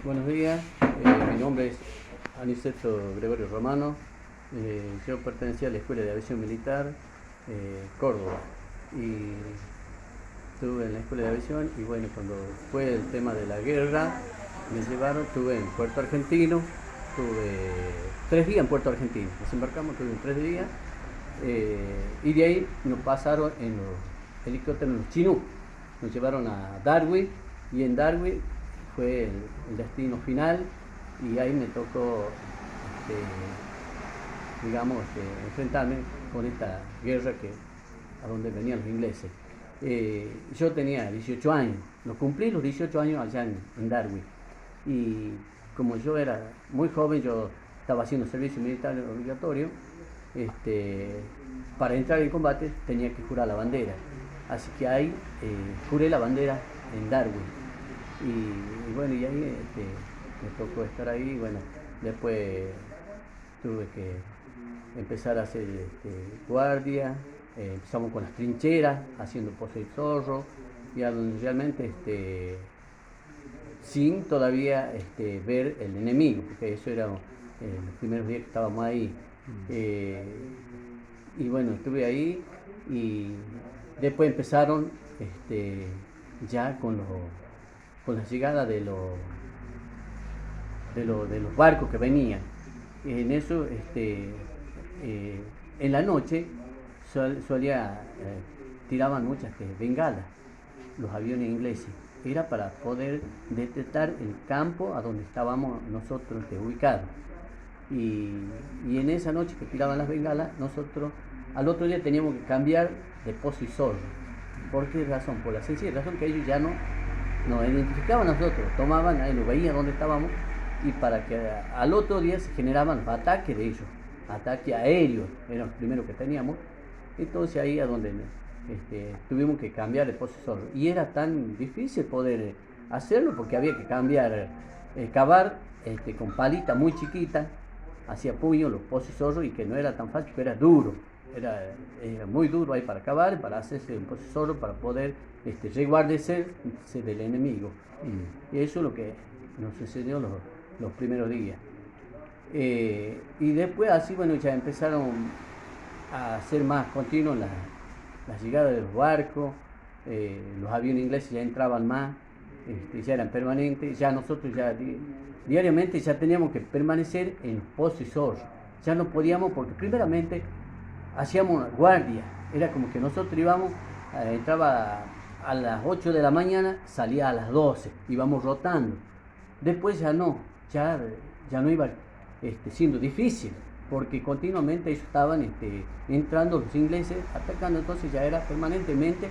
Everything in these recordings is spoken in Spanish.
Buenos días, mi nombre es Aniceto Gregorio Romano. Yo pertenecía a la Escuela de Aviación Militar Córdoba y estuve en la Escuela de Aviación y bueno, cuando fue el tema de la guerra me llevaron, estuve en Puerto Argentino, tuve 3 días en Puerto Argentino, desembarcamos, tuve 3 días y de ahí nos pasaron en los helicópteros, en los Chinook, nos llevaron a Darwin y en Darwin fue el destino final y ahí me tocó, enfrentarme con esta guerra a donde venían los ingleses. Yo tenía 18 años, lo cumplí los 18 años allá en Darwin y como yo era muy joven, yo estaba haciendo servicio militar obligatorio, para entrar en combate tenía que jurar la bandera, así que ahí juré la bandera en Darwin. Y bueno, y ahí me tocó estar ahí. Bueno, después tuve que empezar a hacer guardia. Empezamos con las trincheras, haciendo pose de zorro, y a donde realmente sin todavía ver el enemigo, porque eso era los primeros días que estábamos ahí. Y bueno, estuve ahí y después empezaron ya con la llegada de los barcos que venían. En eso, en la noche tiraban muchas bengalas, los aviones ingleses. Era para poder detectar el campo a donde estábamos nosotros ubicados. Y en esa noche que tiraban las bengalas, nosotros al otro día teníamos que cambiar de pozo y zorro. ¿Por qué razón? Por la sencilla razón que ellos ya nos identificaban a nosotros, tomaban, ahí nos veían dónde estábamos, y para que al otro día se generaban los ataques de ellos, ataques aéreos, eran los primeros que teníamos. Entonces ahí es donde tuvimos que cambiar el pozo zorro, y era tan difícil poder hacerlo porque había que cambiar, cavar con palita muy chiquita, hacía puño los pozos zorro, y que no era tan fácil, que era duro. Era muy duro ahí para cavar, para hacerse un pozo zorro, para poder resguardarse del enemigo. Y eso es lo que nos sucedió los primeros días. Y después así, bueno, ya empezaron a ser más continuos la llegada de los barcos, los aviones ingleses ya entraban más, ya eran permanentes, ya nosotros ya diariamente ya teníamos que permanecer en pozo y zorro. Ya no podíamos, porque primeramente hacíamos guardia, era como que nosotros entraba a las 8 de la mañana, salía a las 12, íbamos rotando. Después ya no iba siendo difícil, porque continuamente ellos estaban entrando los ingleses, atacando, entonces ya era permanentemente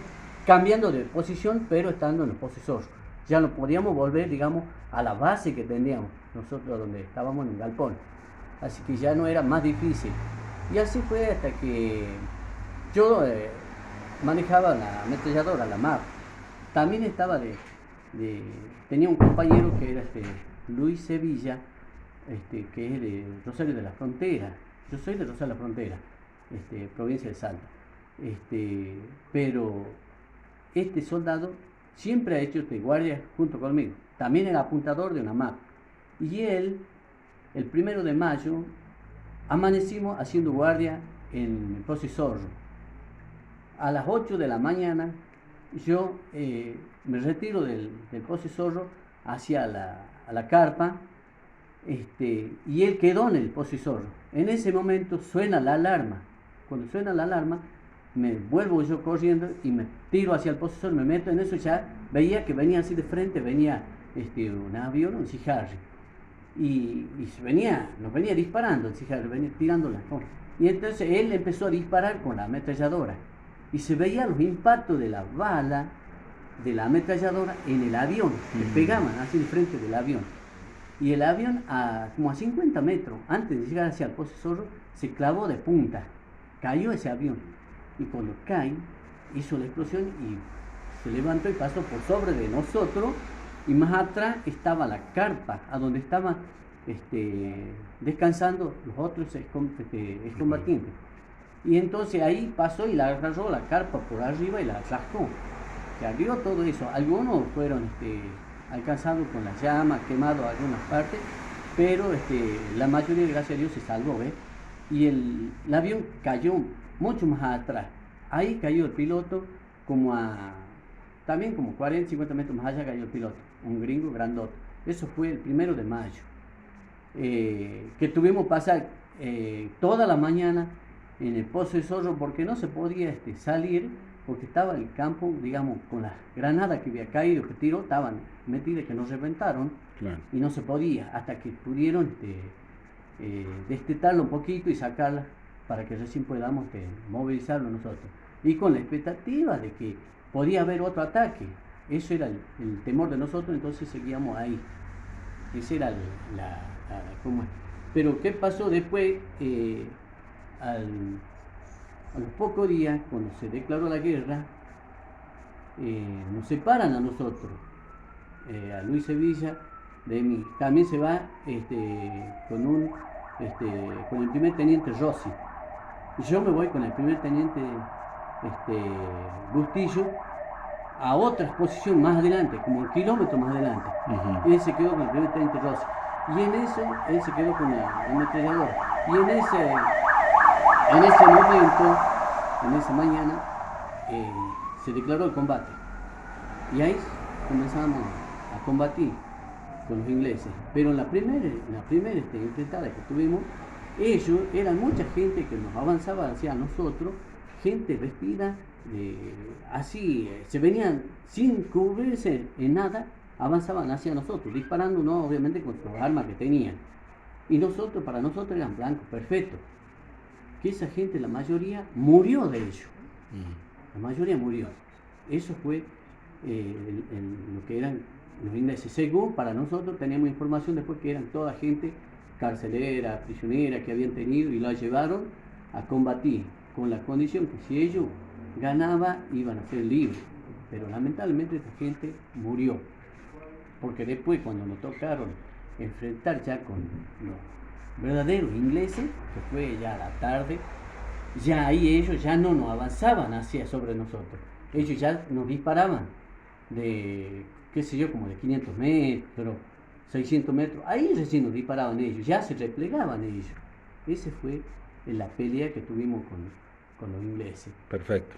cambiando de posición, pero estando en el pozo y zorro. Ya no podíamos volver, digamos, a la base que teníamos nosotros, donde estábamos en el galpón. Así que ya no era más difícil. Y así fue hasta que yo manejaba la ametralladora, la MAP. También tenía un compañero que era Luis Sevilla, que es de Rosario de la Frontera. Yo soy de Rosario de la Frontera, provincia de Salta. Pero este soldado siempre ha hecho guardia junto conmigo. También era apuntador de una MAP. Y él, el 1 de mayo, amanecimos haciendo guardia en el pozo y zorro. A las 8 de la mañana yo me retiro del pozo y zorro hacia la carpa, y él quedó en el pozo y zorro. En ese momento suena la alarma. Cuando suena la alarma, me vuelvo yo corriendo y me tiro hacia el pozo y zorro, me meto en eso. Ya veía que venía así de frente, venía un avión, un Sea Harrier, y nos venía disparando el Sea Harrier, venía tirando las cosas. Y entonces él empezó a disparar con la ametralladora, y se veían los impactos de la bala de la ametralladora en el avión, que pegaban así de frente del avión. Y el avión, como a 50 metros antes de llegar hacia el pozo zorro, se clavó de punta. Cayó ese avión. Y cuando cae, hizo la explosión y se levantó y pasó por sobre de nosotros. Y más atrás estaba la carpa, a donde estaban descansando los otros excombatientes. Y entonces ahí pasó y la agarró la carpa por arriba y la rascó. Se abrió todo eso. Algunos fueron alcanzado con las llamas, quemado algunas partes, pero la mayoría, gracias a Dios, se salvó, ¿ves? Y el avión cayó mucho más atrás. Ahí cayó el piloto, también como 40, 50 metros más allá cayó el piloto, un gringo grandote. Eso fue el 1 de mayo, que tuvimos pasar toda la mañana en el Pozo de Zorro, porque no se podía salir, porque estaba el campo, digamos, con las granadas que había caído, que tiró, estaban metidas, que nos reventaron, claro. Y no se podía, hasta que pudieron destetarlo un poquito y sacarla, para que recién podamos movilizarlo nosotros. Y con la expectativa de que podía haber otro ataque. Eso era el temor de nosotros, entonces seguíamos ahí. Esa era ¿cómo es? Pero ¿qué pasó después? A los pocos días, cuando se declaró la guerra, nos separan a nosotros, a Luis Sevilla de mí. También se va con el primer teniente Rossi. Y yo me voy con el primer teniente Bustillo a otra exposición más adelante, como 1 kilómetro más adelante. Y él se quedó con el primer teniente Rossi. Y en eso, él se quedó con el ametrallador. Y en ese momento, en esa mañana, se declaró el combate. Y ahí comenzamos a combatir con los ingleses. Pero en la primera enfrentada que tuvimos, ellos eran mucha gente que nos avanzaba hacia nosotros, gente vestida así, se venían sin cubrirse en nada, avanzaban hacia nosotros, disparándonos obviamente con sus armas que tenían. Y para nosotros eran blancos perfectos. Que esa gente, la mayoría, murió de ellos. La mayoría murió. Eso fue lo que eran los ingleses. Según para nosotros teníamos información después que eran toda gente carcelera, prisionera que habían tenido y la llevaron a combatir con la condición que si ellos ganaban iban a ser libres. Pero lamentablemente esta gente murió. Porque después cuando nos tocaron enfrentar ya con los verdaderos ingleses, que fue ya a la tarde, ya ahí ellos ya no nos avanzaban hacia sobre nosotros. Ellos ya nos disparaban de, qué sé yo, como de 500 metros, 600 metros. Ahí recién nos disparaban ellos, ya se replegaban ellos. Esa fue la pelea que tuvimos con los ingleses. Perfecto.